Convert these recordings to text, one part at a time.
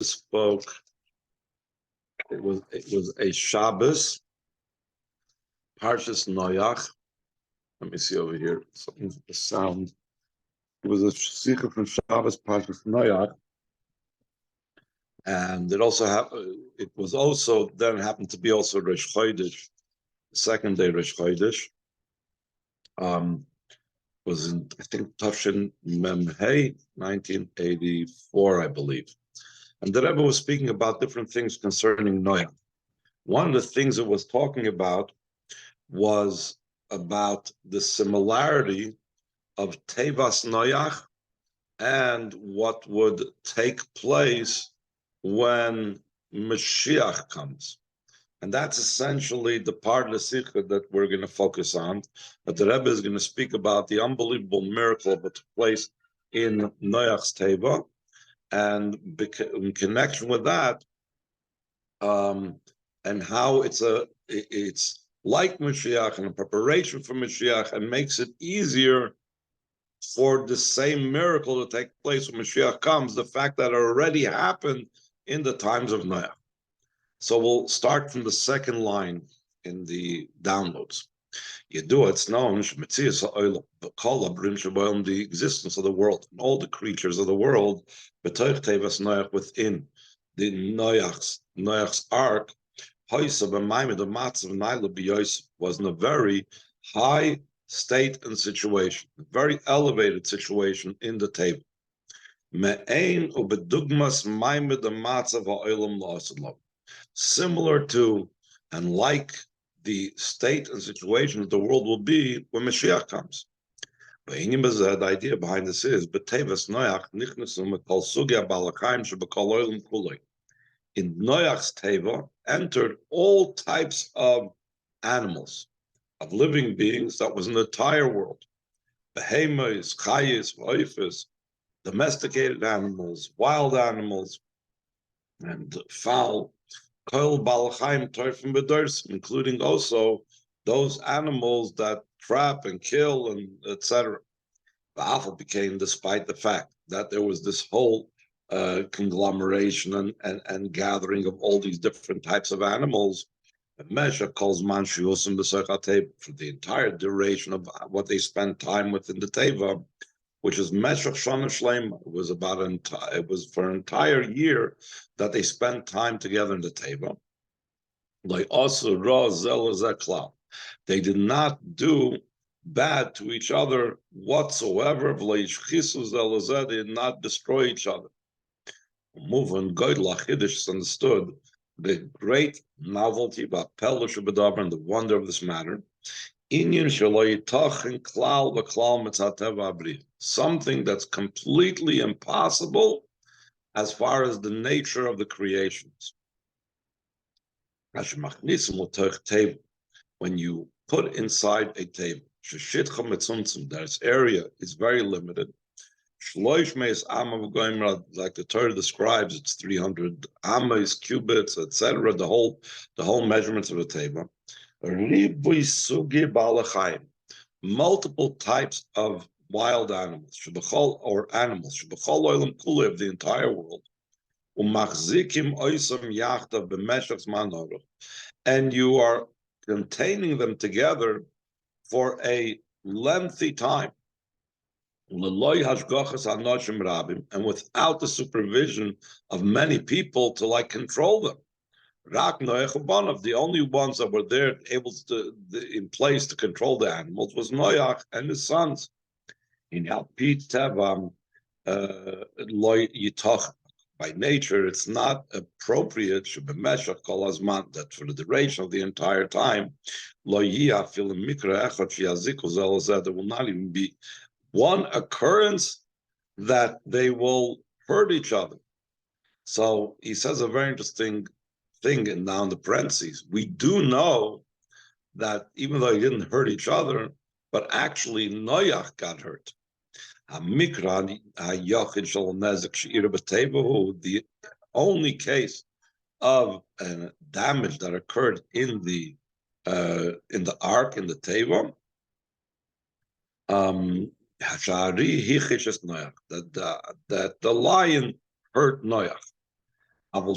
spoke. It was a Shabbos, Parshas Noach. Let me see over here. Something with the sound. It was a Sicha from Shabbos, Parshas Noach, and it also it was also then happened to be also Rosh Chodesh, the second day Rosh Chodesh. Was in, I think, Tafshin Memhei, 1984, I believe. And the Rebbe was speaking about different things concerning Noach. One of the things it was talking about was about the similarity of Tevas Noach and what would take place when Moshiach comes. And that's essentially the part of the Sicha that we're going to focus on. But the Rebbe is going to speak about the unbelievable miracle that took place in Noach's Teva, and in connection with that, and how it's like Moshiach and a preparation for Moshiach, and makes it easier for the same miracle to take place when Moshiach comes. The fact that it already happened in the times of Noach. So we'll start from the second line in the downloads. Yedua, it's known, the existence of the world, and all the creatures of the world, within the Noach's ark, was in a very high state and situation, a very elevated situation in the table. Similar to and like the state and situation that the world will be when Moshiach comes. The idea behind this is, in Noach's Teva entered all types of animals, of living beings that was in the entire world. Behemoths, chayis, oifis, domesticated animals, wild animals, and fowl. Including also those animals that trap and kill and etc. The Alpha became, despite the fact that there was this whole conglomeration and gathering of all these different types of animals, Moshiach calls Manshiusim for the entire duration of what they spent time with in the Teva, which is Meshach Shana Shlema. It was for an entire year that they spent time together in the Teva. Like also Ra Zelazekla. They did not do bad to each other whatsoever. They did not destroy each other. Moving Goydla Chiddush understood the great novelty about Pelush and the wonder of this matter. Something that's completely impossible as far as the nature of the creations. When you put inside a table, that its area is very limited. Like the Torah describes, it's 300 amas, cubits, etc. The whole measurements of a table. Multiple types of wild animals, or animals, of the entire world. And you are containing them together for a lengthy time. And without the supervision of many people to control them. The only ones that were there able to in place to control the animals was Noach and his sons. By nature, it's not appropriate that for the duration of the entire time, there will not even be one occurrence that they will hurt each other. So he says a very interesting thing, and now in the parentheses, we do know that even though they didn't hurt each other, but actually Noach got hurt. The only case of damage that occurred in the ark, in the Teva, that the lion hurt Noach. Over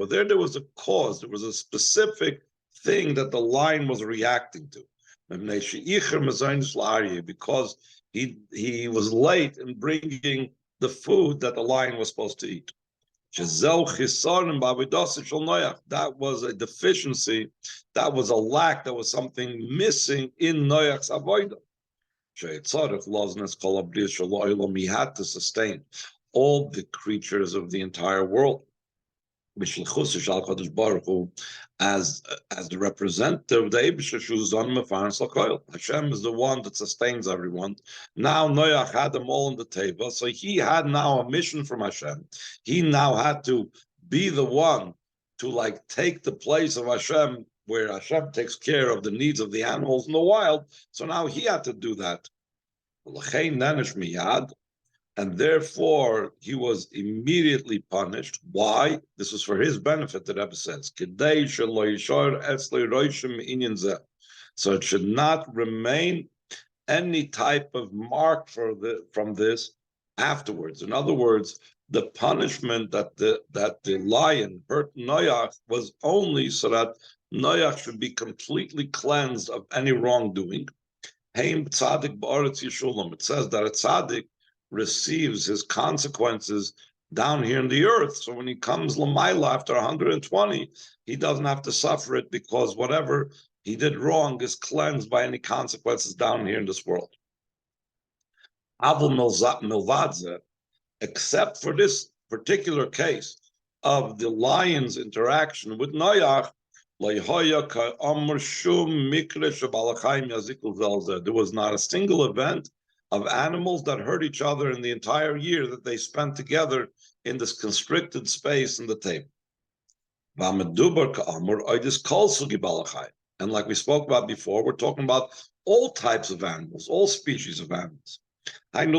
there was a cause, there was a specific thing that the lion was reacting to. Because he was late in bringing the food that the lion was supposed to eat. That was a deficiency, that was a lack, that was something missing in Noach's avodah. He had to sustain all the creatures of the entire world. As the representative, the Hashem is the one that sustains everyone. Now Noach had them all on the table, so he had now a mission from Hashem. He now had to be the one to take the place of Hashem, where Hashem takes care of the needs of the animals in the wild. So now he had to do that. And therefore he was immediately punished. Why? This was for his benefit, the Rebbe says. So it should not remain any type of mark from this afterwards. In other words, the punishment that the lion hurt Noach was only so that Noach should be completely cleansed of any wrongdoing. It says that a tzaddik receives his consequences down here in the earth. So when he comes Lamaila after 120, he doesn't have to suffer it, because whatever he did wrong is cleansed by any consequences down here in this world. Avul Milvadze, except for this particular case of the lion's interaction with Noach, there was not a single event of animals that hurt each other in the entire year that they spent together in this constricted space in the table. And like we spoke about before, we're talking about all types of animals, all species of animals. Not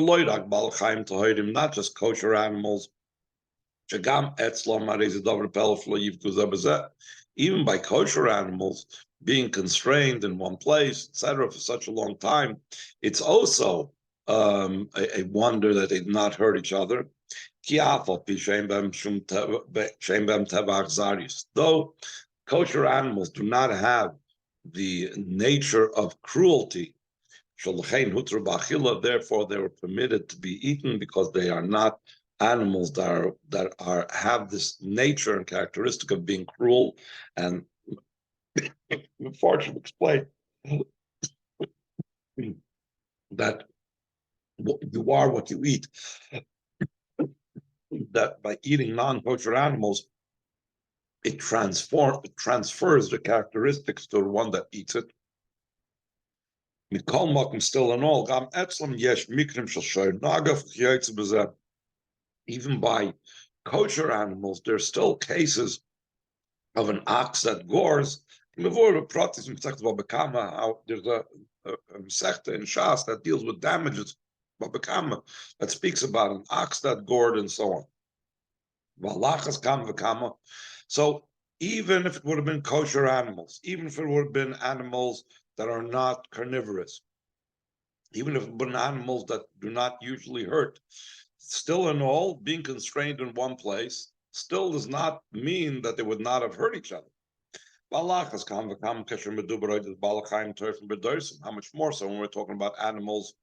just kosher animals. Even by kosher animals being constrained in one place, etc., for such a long time, it's also a wonder that they did not hurt each other. Though kosher animals do not have the nature of cruelty, therefore they were permitted to be eaten, because they are not animals that have this nature and characteristic of being cruel. And unfortunately explain that you are what you eat, that by eating non-kosher animals, it transfers the characteristics to the one that eats it. Still in all, even by kosher animals, there's still cases of an ox that gores. There's a Masechta in Shas that deals with damages, that speaks about an ox that gored and so on. So even if it would have been kosher animals, even if it would have been animals that are not carnivorous, even if it would have been animals that do not usually hurt, still in all, being constrained in one place still does not mean that they would not have hurt each other. How much more so when we're talking about animals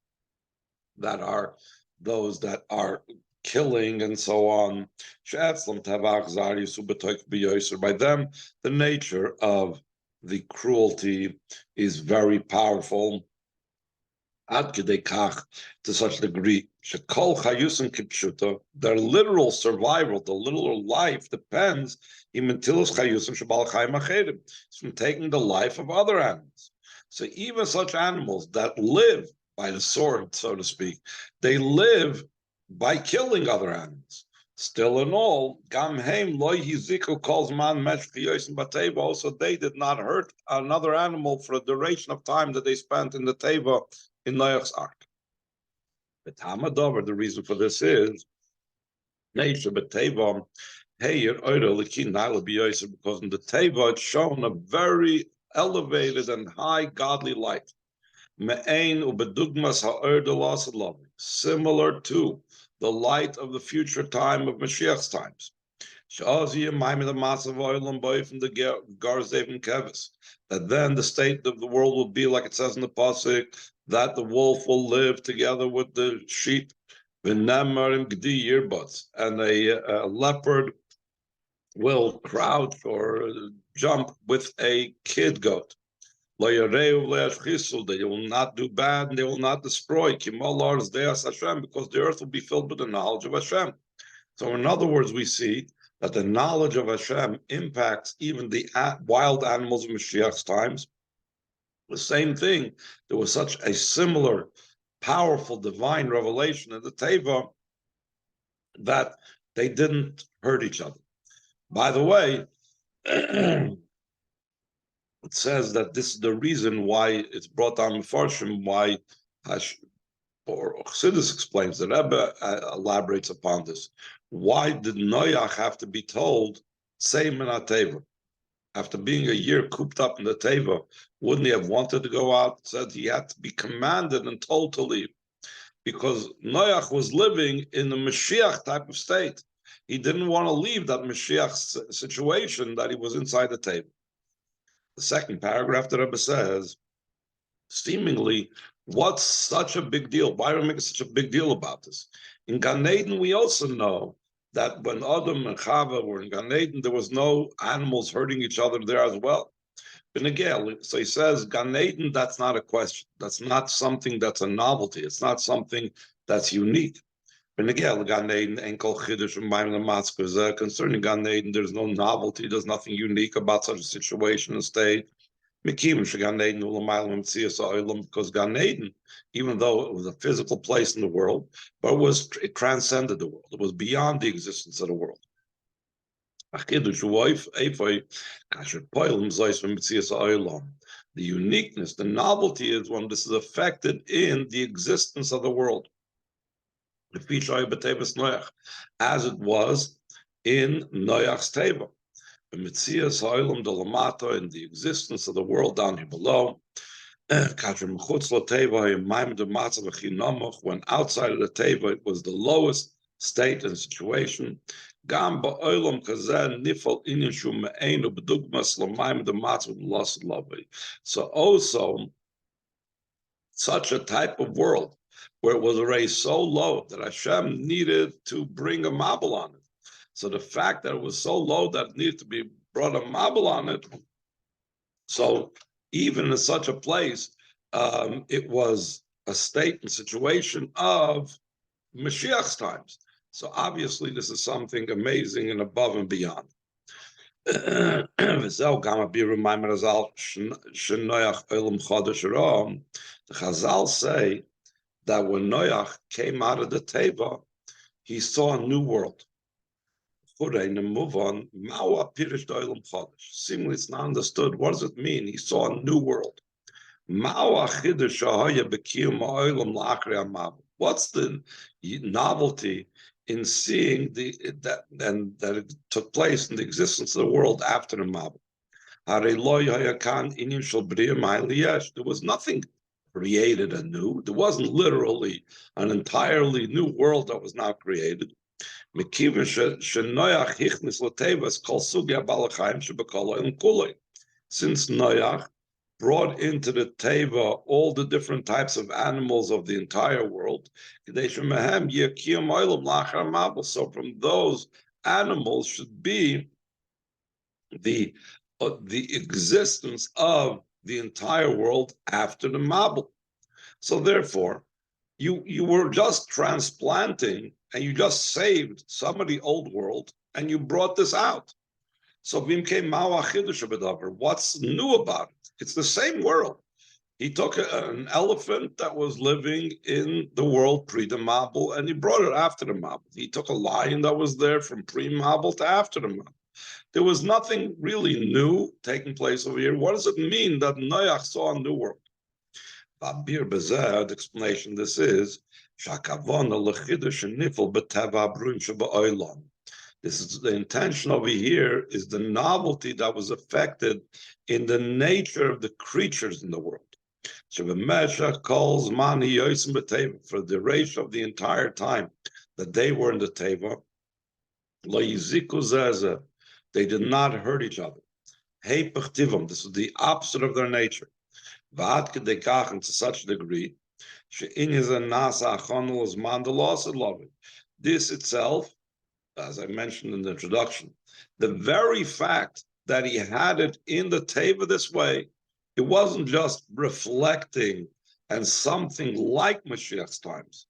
that are those that are killing and so on. By them, the nature of the cruelty is very powerful. To such degree, their literal survival, the literal life, depends from taking the life of other animals. So even such animals that live by the sword, so to speak, they live by killing other animals. Still in all, also they did not hurt another animal for a duration of time that they spent in the teva in Noach's ark. The reason for this is because in the teva it's shown a very elevated and high godly light, similar to the light of the future time of Moshiach's times. That then the state of the world will be like it says in the pasuk, that the wolf will live together with the sheep, and a leopard will crouch or jump with a kid goat. They will not do bad and they will not destroy, because the earth will be filled with the knowledge of Hashem. So in other words, we see that the knowledge of Hashem impacts even the wild animals of Moshiach's times. The same thing, there was such a similar, powerful divine revelation in the Teva that they didn't hurt each other. By the way, it says that this is the reason why it's brought down in Farshim, why or Chassidus explains, the Rebbe elaborates upon this. Why did Noach have to be told, say Minat Teva? After being a year cooped up in the Teva, wouldn't he have wanted to go out? Said he had to be commanded and told to leave. Because Noach was living in a Moshiach type of state. He didn't want to leave that Moshiach situation that he was inside the Teva. The second paragraph, the Rebbe says, seemingly, what's such a big deal? Why do we make such a big deal about this? In Gan Eden, we also know that when Adam and Chava were in Gan Eden, there was no animals hurting each other there as well. So he says, Gan Eden, that's not a question. That's not something that's a novelty. It's not something that's unique. Concerning Gan Eden, there's no novelty. There's nothing unique about such a situation and state. Because Gan Eden, even though it was a physical place in the world, but it transcended the world. It was beyond the existence of the world. The uniqueness, the novelty is when this is affected in the existence of the world, as it was in Noach's Teva. In the existence of the world down here below, when outside of the Teva, it was the lowest state and situation. So also, such a type of world where it was already so low that Hashem needed to bring a mabel on it. So the fact that it was so low that it needed to be brought a mabel on it, so even in such a place, it was a state and situation of Mashiach's times. So obviously this is something amazing and above and beyond. The Chazal say that when Noach came out of the Teva, he saw a new world. Seemingly it's not understood. What does it mean? He saw a new world. What's the novelty in seeing that it took place in the existence of the world after the Mabul? There was nothing created anew. There wasn't literally an entirely new world that was now created. Since Noach brought into the Teva all the different types of animals of the entire world, so from those animals should be the existence of the entire world after the Mabul. So therefore, you were just transplanting and you just saved some of the old world and you brought this out. So what's new about it? It's the same world. He took an elephant that was living in the world pre the Mabul and he brought it after the Mabul. He took a lion that was there from pre-Mabul to after the Mabul. There was nothing really new taking place over here. What does it mean that Noach saw a new world? The explanation this is, this is the intention over here is the novelty that was affected in the nature of the creatures in the world. Moshiach calls mani yosim b'teva for the duration of the entire time that they were in the Teva. Lo yiziku zeh. They did not hurt each other. Heipach tivam. This is the opposite of their nature. V'ad kedei kach, and to such a degree, she'in yizen nasa achonul as mandalos loving. This itself, as I mentioned in the introduction, the very fact that he had it in the teva this way, it wasn't just reflecting and something like Mashiach's times,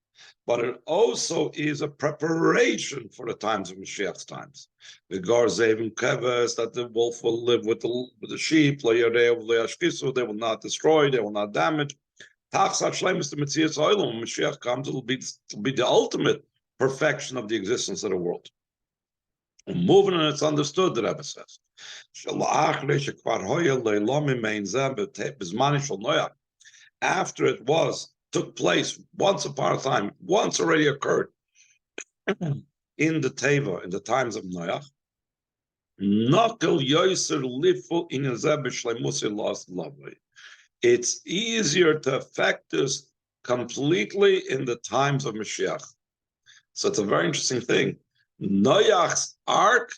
but it also is a preparation for the times of Mashiach's times. The Garzevim Keves, that the wolf will live with the sheep, they will not destroy, they will not damage. Mashiach comes, it'll be the ultimate perfection of the existence of the world. Moving, and it's understood, the Rebbe says. After it took place once upon a time, once already occurred in the Teva, in the times of Noach, it's easier to affect this completely in the times of Moshiach. So it's a very interesting thing. Noach's ark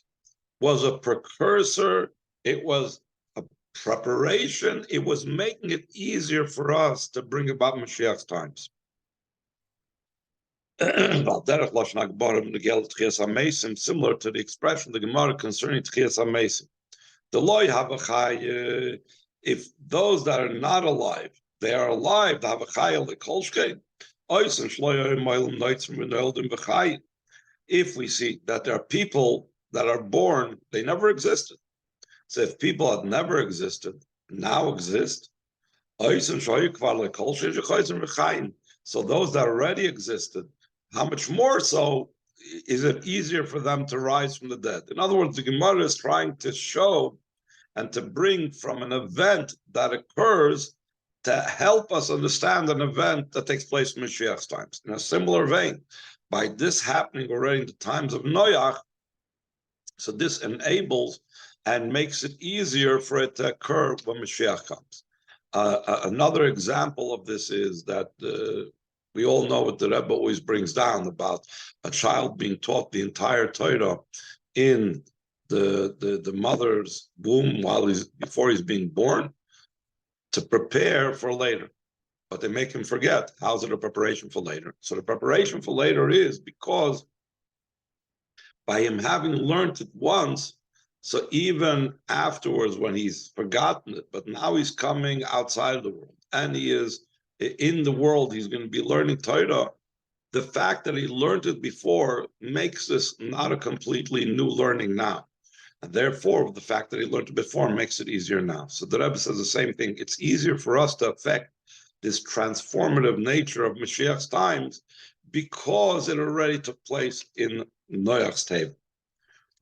was a precursor. It was a preparation. It was making it easier for us to bring about Mashiach's times. Similar to the expression of the Gemara concerning Tchias HaMesim. The loy have a chay, if those that are not alive, they are alive, they have a chay the kolshkein. If we see that there are people that are born, they never existed. So if people had never existed, now exist, so those that already existed, how much more so is it easier for them to rise from the dead? In other words, the Gemara is trying to show and to bring from an event that occurs to help us understand an event that takes place in Mashiach's times. In a similar vein, by this happening already in the times of Noach, so this enables and makes it easier for it to occur when Mashiach comes. Another example of this is that we all know what the Rebbe always brings down about a child being taught the entire Torah in the mother's womb before he's being born to prepare for later. But they make him forget. How's it a preparation for later? So the preparation for later is because by him having learned it once, so even afterwards when he's forgotten it, but now he's coming outside of the world and he is in the world, he's going to be learning Torah. The fact that he learned it before makes this not a completely new learning now. And therefore, the fact that he learned it before makes it easier now. So the Rebbe says the same thing. It's easier for us to affect this transformative nature of Mashiach's times because it already took place in Noach's table.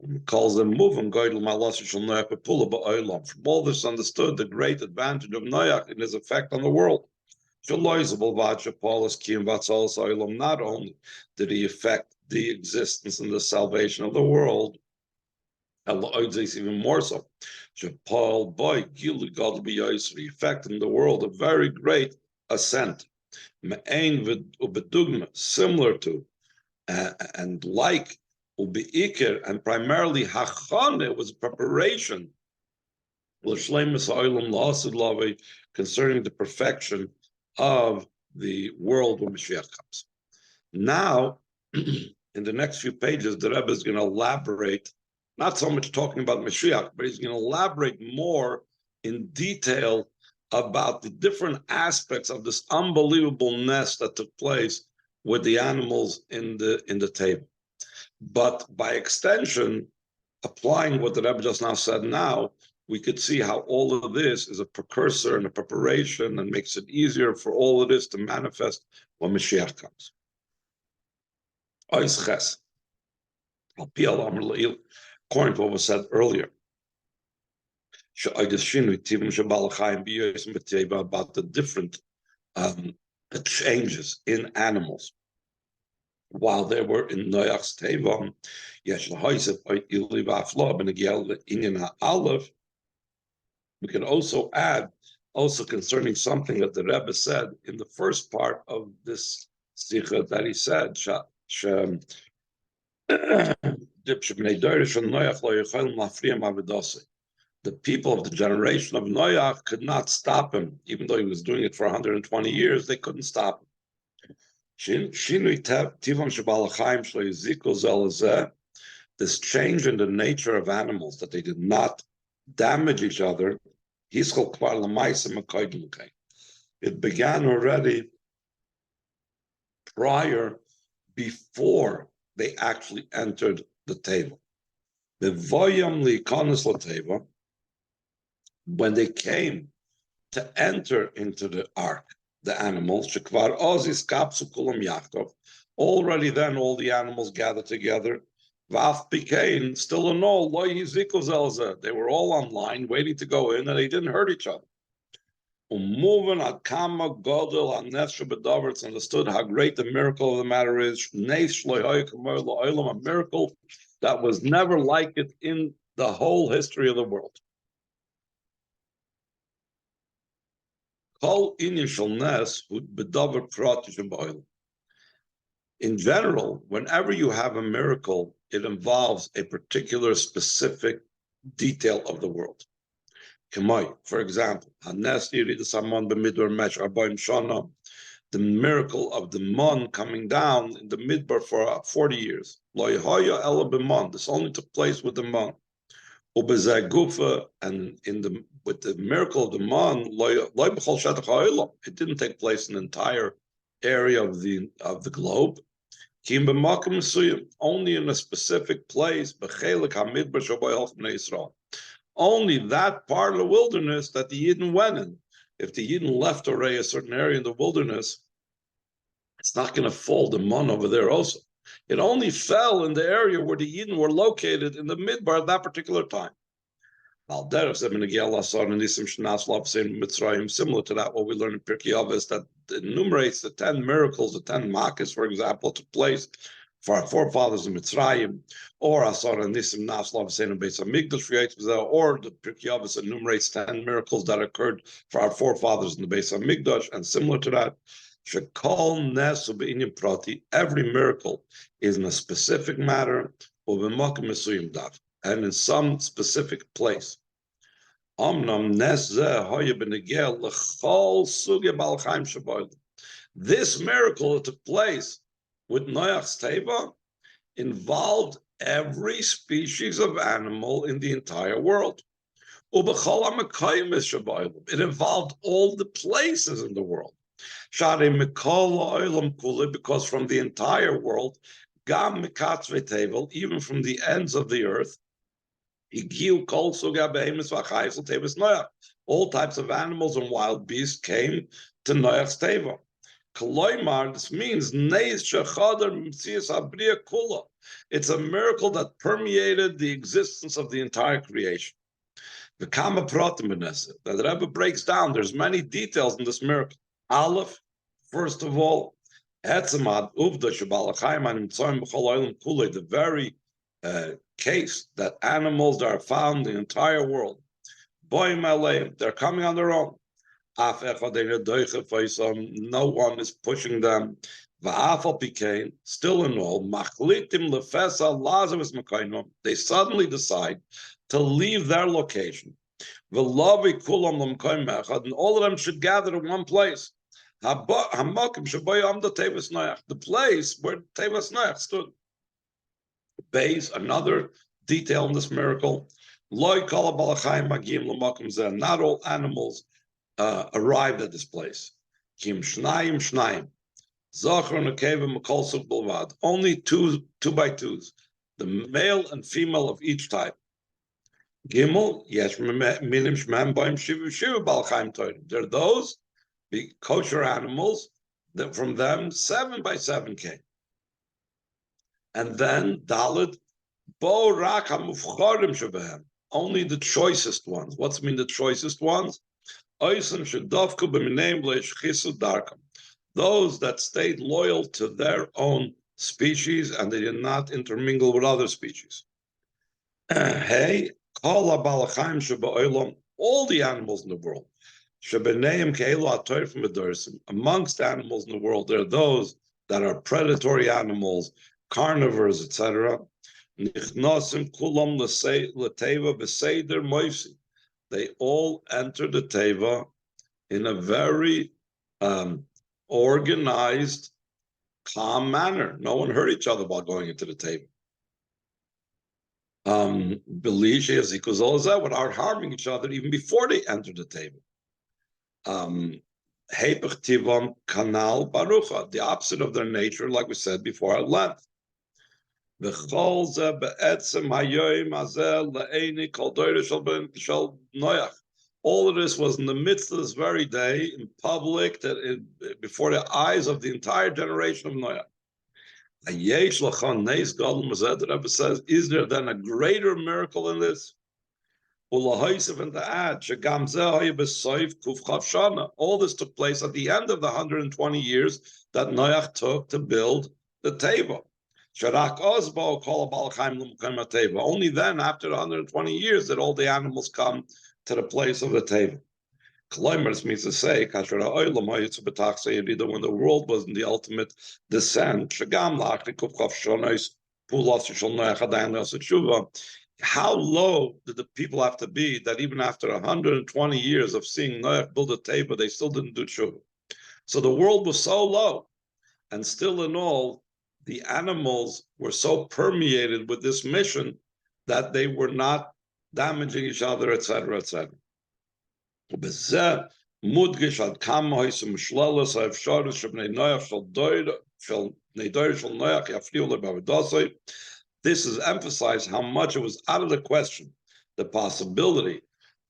He calls them moving. From all this understood the great advantage of Noach in his effect on the world. Not only did he affect the existence and the salvation of the world, even more so. He affected in the world a very great ascent. Similar to and like and primarily hachane was a preparation concerning the perfection of the world when Moshiach comes. Now, in the next few pages, the Rebbe is going to elaborate, not so much talking about Moshiach, but he's going to elaborate more in detail about the different aspects of this unbelievable nest that took place with the animals in the table. But by extension, applying what the Rebbe just now said now, we could see how all of this is a precursor and a preparation and makes it easier for all of this to manifest when Mashiach comes. According to what was said earlier, about the different changes in animals while they were in Noach's Teva. We can also add, concerning something that the Rebbe said in the first part of this Sicha, that he said, The people of the generation of Noach could not stop him, even though he was doing it for 120 years. They couldn't stop him. This change in the nature of animals, that they did not damage each other, it began already before they actually entered the table. When they came to enter into the ark, the animals, already then all the animals gathered together. Still in all, they were all online waiting to go in, and they didn't hurt each other. Moving understood how great the miracle of the matter is. A miracle that was never like it in the whole history of the world. In general, whenever you have a miracle, it involves a particular specific detail of the world. For example, the miracle of the mon coming down in the midbar for 40 years. This only took place with the mon. And with the miracle of the mon, it didn't take place in the entire area of the globe. Only in a specific place, only that part of the wilderness that the Yidden went in. If the Yidden left already a certain area in the wilderness, it's not going to fall the mon over there also. It only fell in the area where the Yidden were located in the midbar at that particular time. Similar to that, what we learn in Pirkei Avos, that enumerates the 10 miracles, the 10 makas, for example, took place for our forefathers in Mitzrayim, or Asar and Nisim Naslav Sein and Beis Hamikdash, or the Pirkei Avos enumerates 10 miracles that occurred for our forefathers in the Beis Hamikdash, and similar to that, Shekol Nes U'Be'inyan Prati, every miracle is in a specific matter, U'B'Makom Mesuyim Dav, and in some specific place. This miracle that took place with Noach's Teva involved every species of animal in the entire world. It involved all the places in the world. Because from the entire world, even from the ends of the earth, all types of animals and wild beasts came to Noach's Teva. This means it's a miracle that permeated the existence of the entire creation. The Rebbe breaks down, there's many details in this miracle. Aleph, first of all, the very case that animals that are found in the entire world, they're coming on their own. No one is pushing them. Still in all, they suddenly decide to leave their location. And all of them should gather in one place. The place where Tevas Noach stood. Base, another detail in this miracle. Not all animals arrived at this place. Only two by twos, the male and female of each type. They're those, the kosher animals, that from them 7 by 7 came. And then Dalit, only the choicest ones. What's mean the choicest ones? Those that stayed loyal to their own species and they did not intermingle with other species. Hey, all the animals in the world. Amongst animals in the world, there are those that are predatory animals, carnivores, etc. Nichnasim kulam l'teva b'seder moisi. They all entered the teva in a very organized, calm manner. No one hurt each other while going into the teva. Without harming each other even before they entered the table. Kanal Barucha, the opposite of their nature, like we said before at length. All of this was in the midst of this very day, in public, before the eyes of the entire generation of Noach. The Rebbe says, is there then a greater miracle than this? All this took place at the end of the 120 years that Noach took to build the teva. Only then, after 120 years, did all the animals come to the place of the teva. This means to say, when the world was in the ultimate descent, how low did the people have to be that even after 120 years of seeing Noach build a teva, they still didn't do tshuva? So the world was so low, and still in all, the animals were so permeated with this mission that they were not damaging each other, etc., etc. This is emphasized how much it was out of the question, the possibility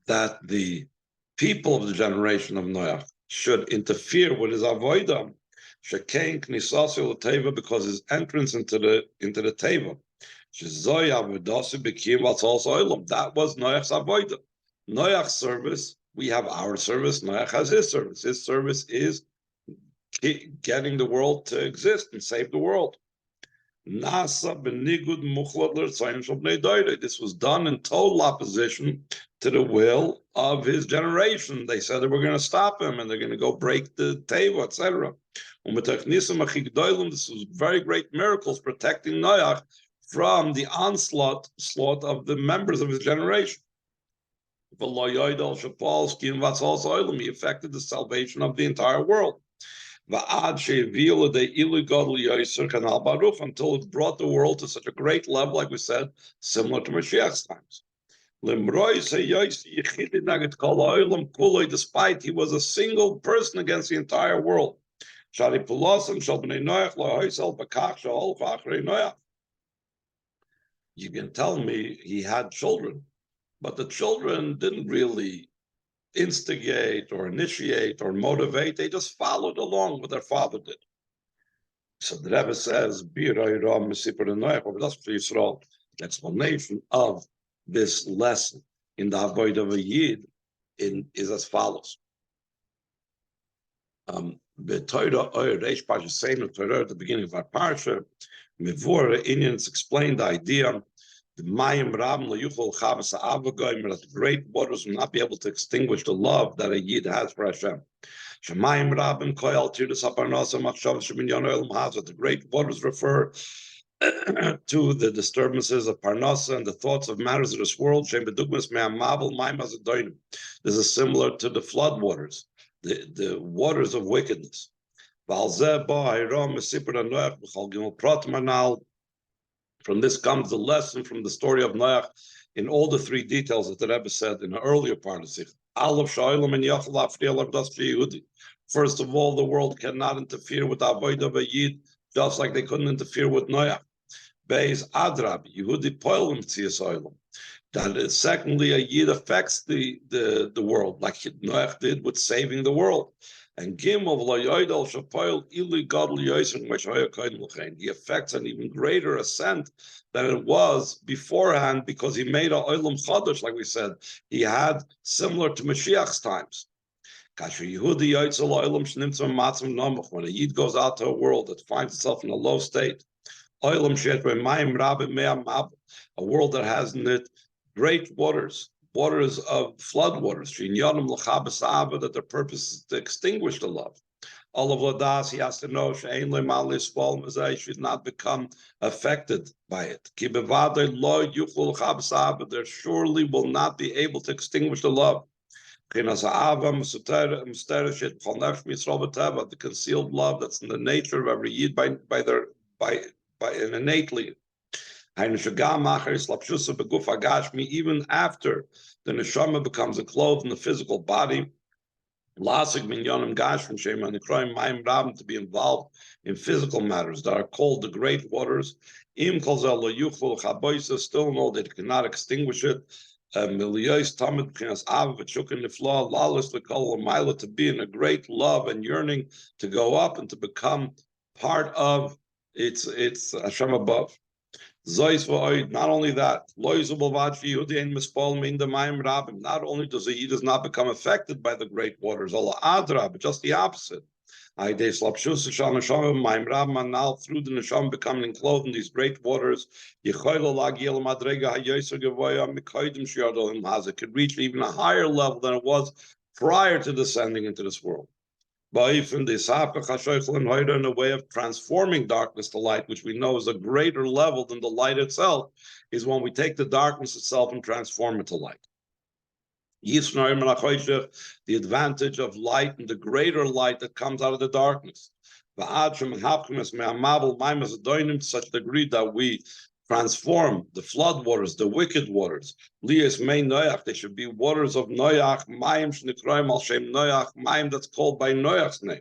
that the people of the generation of Noach should interfere with his avodah, because his entrance into the teva, that was Noach's avodah. Noach's service, we have our service, Noach has his service. His service is getting the world to exist and save the world. This was done in total opposition to the will of his generation. They said they were going to stop him and they're going to go break the teva, etc. This was very great miracles protecting Noach from the onslaught of the members of his generation. He affected the salvation of the entire world. Until it brought the world to such a great level, like we said, similar to Moshiach's times. Despite he was a single person against the entire world. You can tell me he had children, but the children didn't really instigate or initiate or motivate. They just followed along what their father did. So the Rebbe says, the explanation of this lesson in the avodah of a Yid is as follows. The Torah, Reish Parsha saying the Torah at the beginning of our Parsha, Mevora Indians explained the idea the Mayim Ram Yuchol Chavas Avogoyim, that the great waters will not be able to extinguish the love that a Yid has for Hashem. Shemayim Rabim Koyal Tirdus Haparnasa Machshav Sheminyan Olam Hazat. The great waters refer to the disturbances of Parnasa and the thoughts of matters of this world. Shem Bedugmas Me'amavel Mayim Hazadoyim. This is similar to the flood waters, the waters of wickedness. From this comes the lesson from the story of Noach in all the three details that the Rebbe said in the earlier part of Sicha. First of all, the world cannot interfere with the avodah of a Yid, just like they couldn't interfere with Noach. Beis Adrab, Yehudi Poilim Tzias Oilam. That secondly, a Yid affects the world, like Noach did with saving the world. And Gimel Layoidal Shapoil Ili Gadol Yoser Moshiach Kohen L'chein. He affects an even greater ascent than it was beforehand because he made a Olam Chadash, like we said. He had similar to Moshiach's times. When a Yid goes out to a world that finds itself in a low state, a world that has in it great waters of flood waters, that their purpose is to extinguish the love. All of Ladas, he has to know he should not become affected by it. There surely will not be able to extinguish the love. The concealed love that's in the nature of every yid by innately. Even after the neshama becomes enclosed in the physical body, to be involved in physical matters that are called the great waters. Still know that it cannot extinguish it. To be in a great love and yearning to go up and to become part of its Hashem above. Not only that, not only does he does not become affected by the great waters, but just the opposite. Now through the neshama becoming enclosed in these great waters, it could reach even a higher level than it was prior to descending into this world. In a way of transforming darkness to light, which we know is a greater level than the light itself, is when we take the darkness itself and transform it to light. The advantage of light and the greater light that comes out of the darkness. To such a degree that we transform the flood waters, the wicked waters. They should be waters of Noach, Mayim that's called by Noach's name.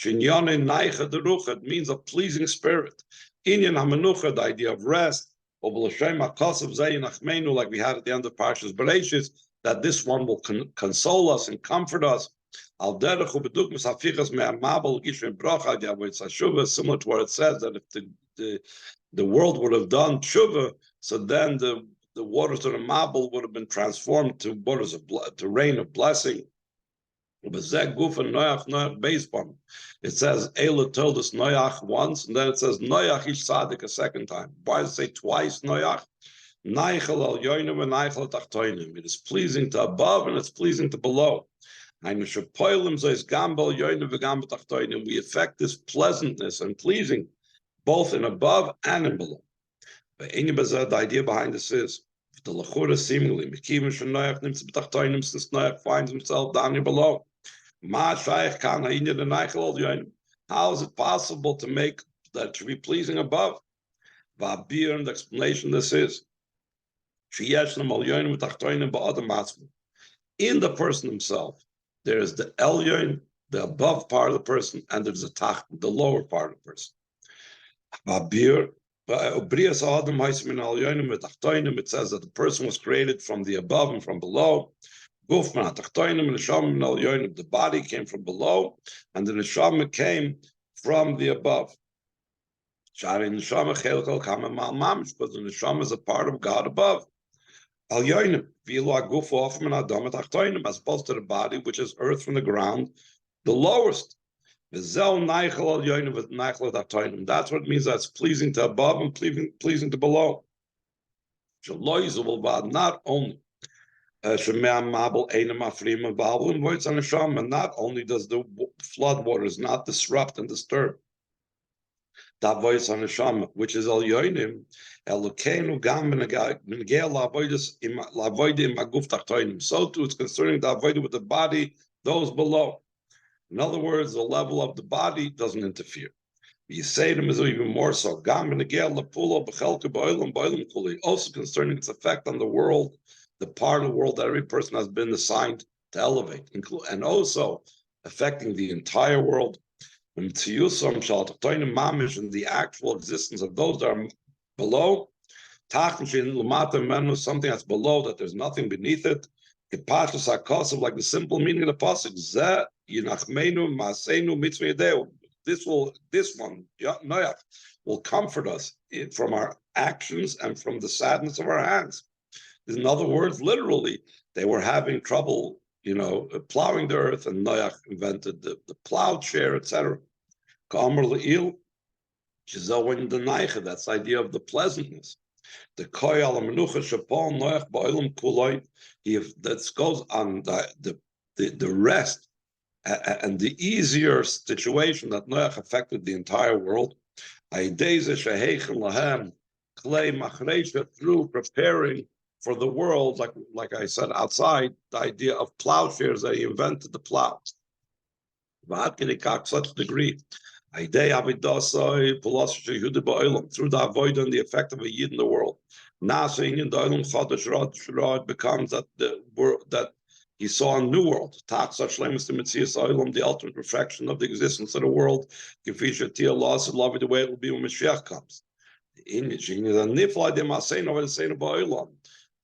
It means a pleasing spirit. The idea of rest, like we had at the end of Parshas Bereshis, that this one will console us and comfort us. Similar to what it says, that if the world would have done tshuva, so then the waters of the Mabel would have been transformed to waters of to rain of blessing. It says Eila told us Noach once, and then it says Noach ish tzaddik a second time. Why does it say twice Noach? It is pleasing to above and it's pleasing to below. We affect this pleasantness and pleasing both in above and in below. The idea behind this is the lachura seemingly since Noach finds himself down here below. How is it possible to make that to be pleasing above? And the explanation this is in the person himself, there is the elyon, the above part of the person, and there's the lower part of the person. It says that the person was created from the above and from below. The body came from below, and the neshama came from the above. Because the neshama is a part of God above. As opposed to the body, which is earth from the ground, the lowest. That's what it means. That's pleasing to above and pleasing to below. Not only not only does the flood waters not disrupt and disturb that voice on neshama, which is al yoinim, Elokeinu gam b'negei la'avodah maguf tachtonim. So too, it's concerning the avodah with the body, those below. In other words, the level of the body doesn't interfere. You say them is even more so. Gam b'negei la'pulo b'chelke b'olam kuli. Also concerning its effect on the world, the part of the world that every person has been assigned to elevate, and also affecting the entire world. And the actual existence of those that are below, something that's below, that there's nothing beneath it. Like the simple meaning of the pasuk, this one, Noach, will comfort us from our actions and from the sadness of our hands. In other words, literally, they were having trouble, plowing the earth, and Noach invented the plowshare, etc. That's the idea of the pleasantness. The koyal menucha shapon Noach ba'olam kuloi. That goes on the rest And the easier situation that Noach affected the entire world, through preparing for the world, like I said outside, the idea of plowshares, that he invented the plow. Such a degree. Through the avoid and the effect of a yid in the world. It becomes that the world that he saw a new world. The ultimate reflection of the existence of the world. The way it will be when Moshiach comes.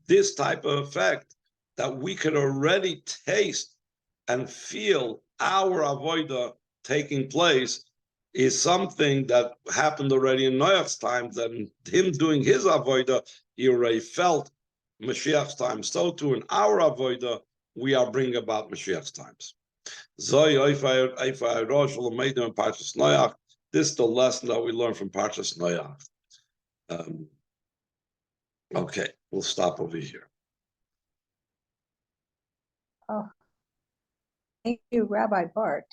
This type of effect that we could already taste and feel our avodah taking place is something that happened already in Noach's time. Then him doing his avodah, he already felt Mashiach's time. So too in our avodah, we are bringing about Mashiach's times. This is the lesson that we learn from Parshas Noach. Okay, we'll stop over here. Oh, thank you, Rabbi Bart.